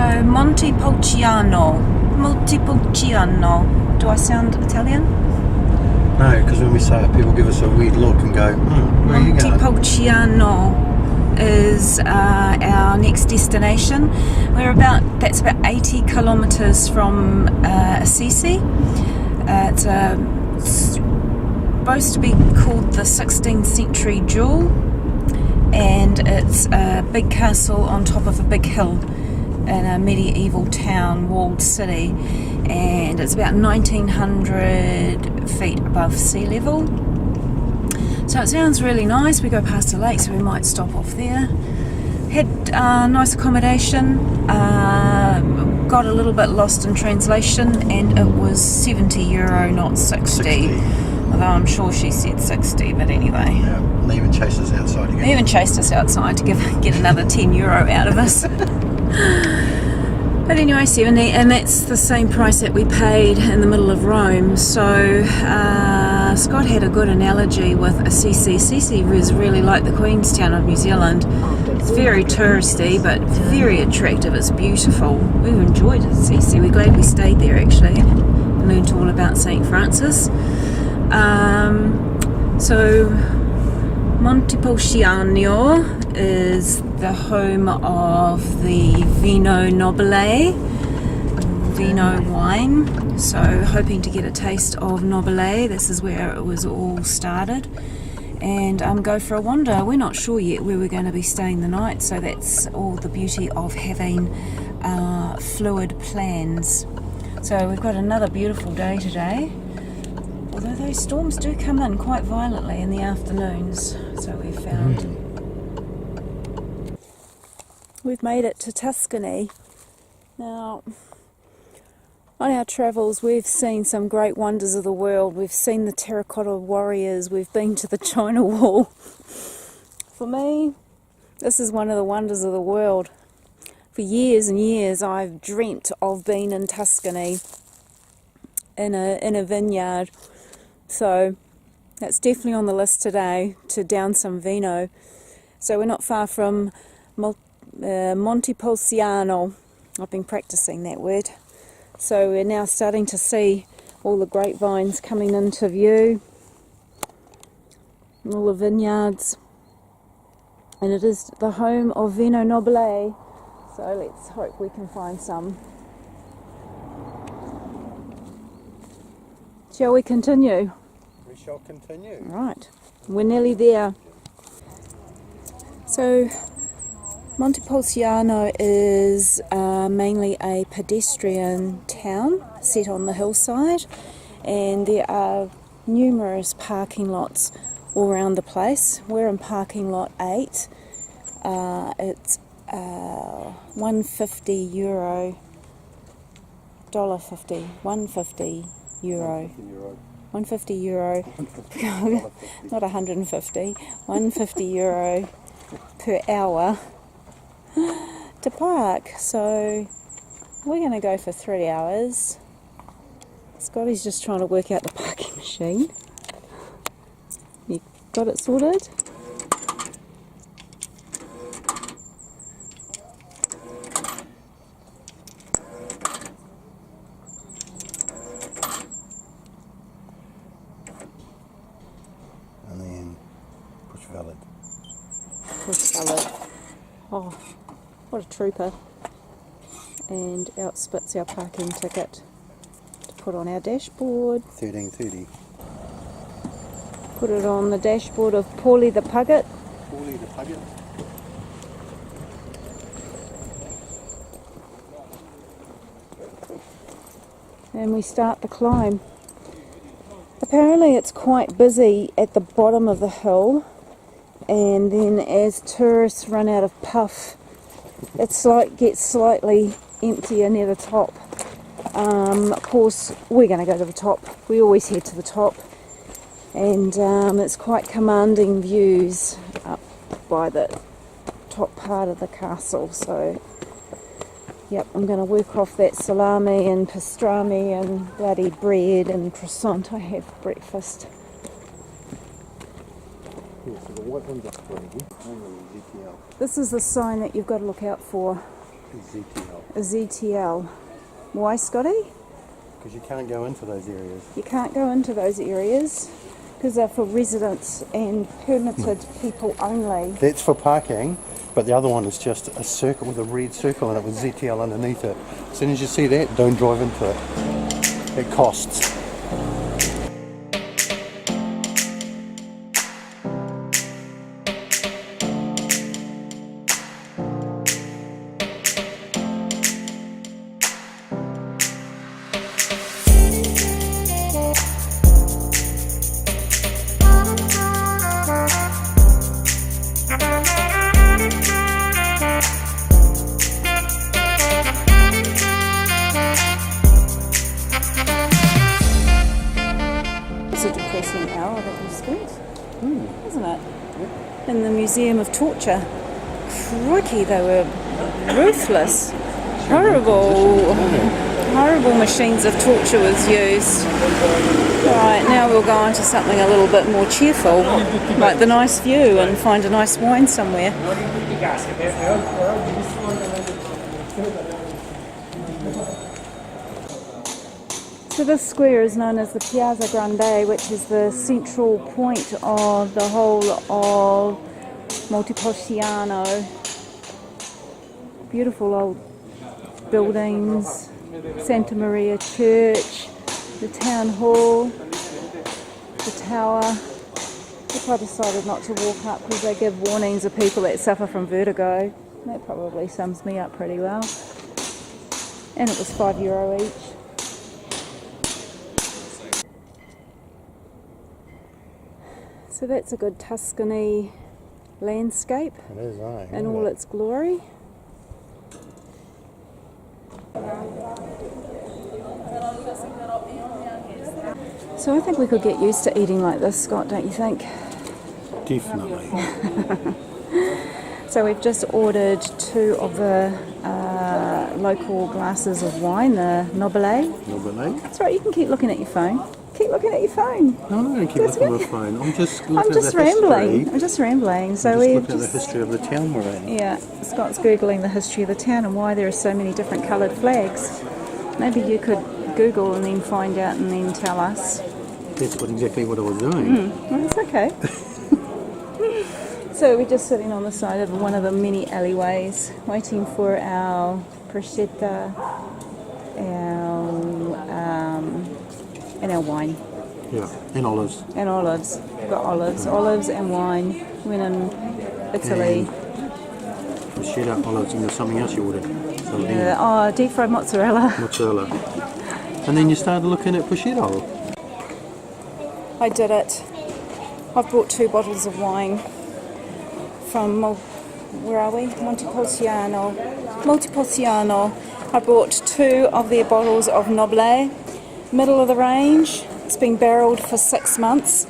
So Montepulciano. Do I sound Italian? No, because when we say it, people give us a weird look and go, where are you going? Montepulciano is our next destination. That's about 80 kilometres from Assisi. It's supposed to be called the 16th century jewel, and it's a big castle on top of a big hill in a medieval town, walled city, and it's about 1900 feet above sea level. So it sounds really nice. We go past a lake, so we might stop off there. Had nice accommodation, got a little bit lost in translation, and it was €70, not 60. Although I'm sure she said 60, but anyway. Yeah, and they even chased us outside again. They even chased us outside to get another €10 out of us. But anyway, 70, and that's the same price that we paid in the middle of Rome. So Scott had a good analogy with Assisi. Assisi was really like the Queenstown of New Zealand. It's very touristy, but very attractive. It's beautiful. We've enjoyed Assisi. We're glad we stayed there, actually, and learned all about St. Francis. So Montepulciano is the home of the Vino Nobile, Vino wine. So hoping to get a taste of Nobile. This is where it was all started. And go for a wander. We're not sure yet where we're going to be staying the night, so that's all the beauty of having fluid plans. So we've got another beautiful day today, although those storms do come in quite violently in the afternoons, so we've found. We've made it to Tuscany. Now, on our travels, we've seen some great wonders of the world. We've seen the terracotta warriors. We've been to the China Wall. For me, this is one of the wonders of the world. For years and years, I've dreamt of being in Tuscany in a vineyard. So that's definitely on the list today, to down some vino. So we're not far from Montepulciano. I've been practicing that word. So we're now starting to see all the grapevines coming into view, all the vineyards, and it is the home of Vino Nobile, so let's hope we can find some. Shall we continue? We shall continue. Right, we're nearly there. So Montepulciano is mainly a pedestrian town set on the hillside, and there are numerous parking lots all around the place. We're in parking lot 8. It's €150, $1.50, €150, not 150, €150 per hour to park. So we're going to go for 3 hours. Scotty's just trying to work out the parking machine. You got it sorted? And then push valid. Push valid. Oh, what a trooper. And out spits our parking ticket to put on our dashboard. $13.30. Put it on the dashboard of Paulie the Pugget. Paulie the Pugget. And we start the climb. Apparently it's quite busy at the bottom of the hill, and then as tourists run out of puff, it's like gets slightly emptier near the top. Of course, we're going to go to the top. We always head to the top, and it's quite commanding views up by the top part of the castle. So, yep, I'm going to work off that salami and pastrami and bloody bread and croissant I have for breakfast. Yeah, so the white one's up for you. This is the sign that you've got to look out for. ZTL. ZTL. Why, Scotty? Because you can't go into those areas. You can't go into those areas because they're for residents and permitted people only. That's for parking, but the other one is just a circle with a red circle and it with ZTL underneath it. As soon as you see that, don't drive into it. It costs. It's a depressing hour that we spent, isn't it? In the Museum of Torture. Crikey, they were ruthless. Horrible machines of torture was used. Right, now we'll go on to something a little bit more cheerful, like the nice view and find a nice wine somewhere. So this square is known as the Piazza Grande, which is the central point of the whole of Montepulciano. Beautiful old buildings, Santa Maria Church, the town hall, the tower, which I decided not to walk up because they give warnings of people that suffer from vertigo. That probably sums me up pretty well. And it was €5 each. So that's a good Tuscany landscape It is, in all its glory. So I think we could get used to eating like this, Scott, don't you think? Definitely. So we've just ordered 2 of the local glasses of wine, the Nobile. Nobile? That's right, you can keep looking at your phone. Keep looking at your phone. No, I don't keep looking at my phone. I'm just looking I'm just at the rambling. history. I'm just rambling. So I'm we're just looking at the history of the town we're in. Yeah, Scott's Googling the history of the town and why there are so many different coloured flags. Maybe you could Google and then find out and then tell us. That's exactly what I was doing. Well, it's okay. So we're just sitting on the side of one of the many alleyways, waiting for our prosciutto, and our wine. Yeah, and olives. And olives. We've got olives and wine. When in Italy. Prosciutto, olives, and there's something else you ordered. Deep fried mozzarella. Mozzarella. And then you started looking at prosciutto. I did it. I've brought 2 bottles of wine from, where are we? Montepulciano. I brought 2 of their bottles of Nobile, middle of the range. It's been barreled for 6 months.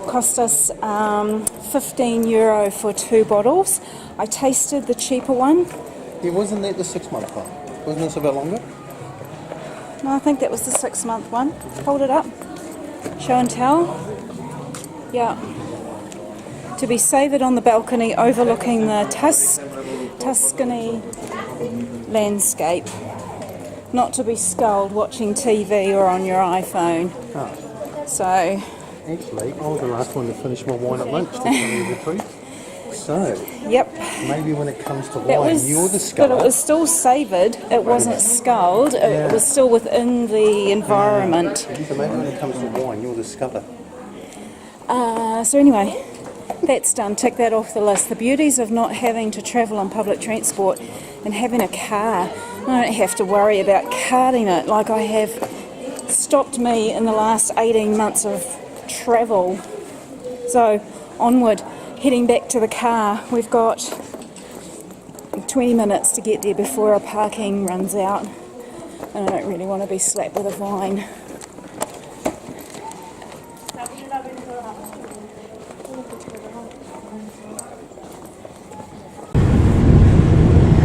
Cost us €15 for 2 bottles. I tasted the cheaper one. Yeah, wasn't that the 6-month one? Wasn't this a bit longer? No, I think that was the 6-month one. Hold it up. Show and tell. Yeah. To be savoured on the balcony overlooking the Tuscany landscape. Not to be sculled watching TV or on your iPhone. Oh. So... Actually, I was the last one to finish my wine at lunch, to tell you the truth. So, Yep. maybe when it comes to wine, you're the sculler. But it was still savoured. It wasn't sculled. It was still within the environment. So maybe when it comes to wine, you're the sculler. So anyway, that's done. Tick that off the list. The beauties of not having to travel on public transport and having a car. I don't have to worry about carting it like I have stopped me in the last 18 months of travel. So onward, heading back to the car. We've got 20 minutes to get there before our parking runs out, and I don't really want to be slapped with a fine.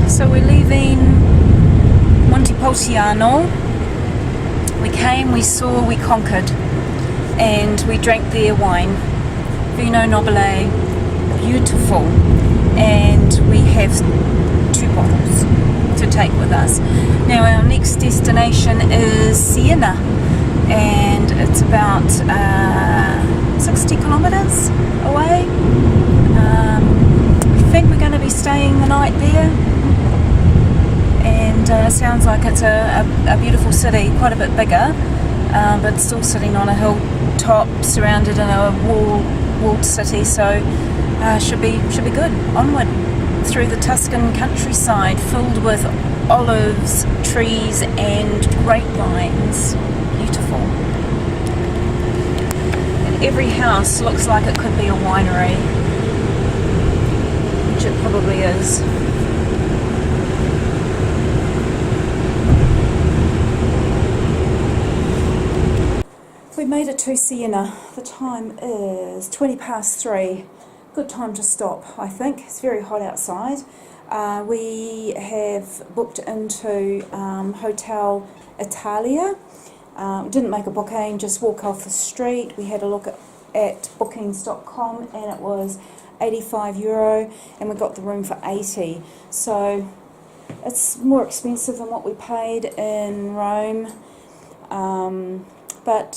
So we're leaving Montepulciano. We came, we saw, we conquered, and we drank their wine, Vino Nobile, beautiful, and we have 2 bottles us. Now our next destination is Siena, and it's about 60 kilometres away. We think we're going to be staying the night there, and it sounds like it's a beautiful city, quite a bit bigger, but still sitting on a hilltop surrounded in a walled city, so should be good. Onward through the Tuscan countryside filled with olives, trees and grapevines. Beautiful. And every house looks like it could be a winery, which it probably is. We made it to Siena. The time is 3:20. Good time to stop, I think. It's very hot outside. We have booked into Hotel Italia. Didn't make a booking, just walk off the street. We had a look at bookings.com and it was €85 and we got the room for 80. So it's more expensive than what we paid in Rome. But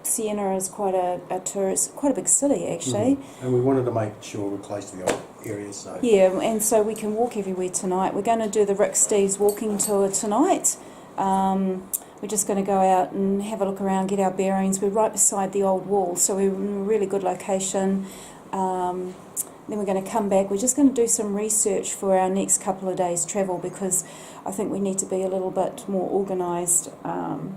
Siena is quite a tourist, quite a big city actually. And we wanted to make sure we're close to the old areas. So. Yeah, and so we can walk everywhere tonight. We're going to do the Rick Steves walking tour tonight. We're just going to go out and have a look around, get our bearings. We're right beside the old wall, so we're in a really good location. Then we're going to come back. We're just going to do some research for our next couple of days' travel because I think we need to be a little bit more organised.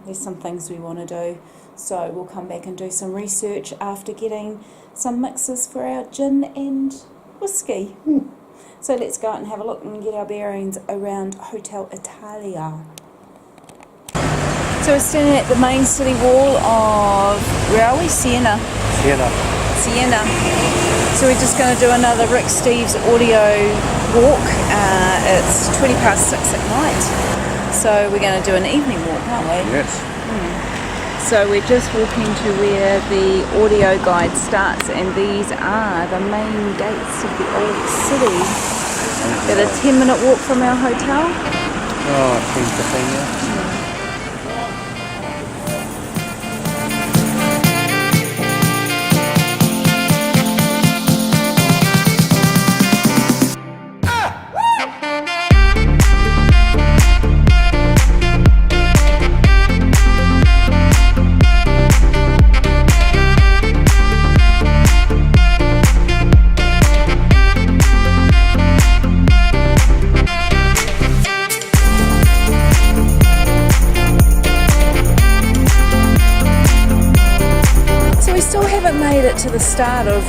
There's some things we want to do, so we'll come back and do some research after getting some mixes for our gin and whiskey. So let's go out and have a look and get our bearings around Hotel Italia. So we're standing at the main city wall of, where are we? Siena. So we're just going to do another Rick Steves audio walk. It's 6:20 at night. So we're going to do an evening walk, aren't we? Yes. So we're just walking to where the audio guide starts, and these are the main gates of the old city. They're a 10-minute walk from our hotel. Oh, 10-15, yeah. To the start of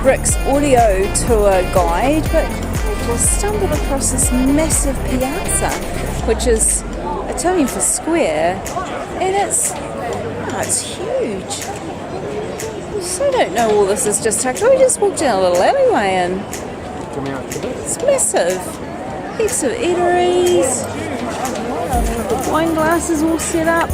Rick's audio tour guide, but we stumbled across this massive piazza, which is Italian for square, and it's huge. So I don't know all this is just tucked. We just walked down a little alleyway and it's massive. Heaps of eateries, wine glasses all set up.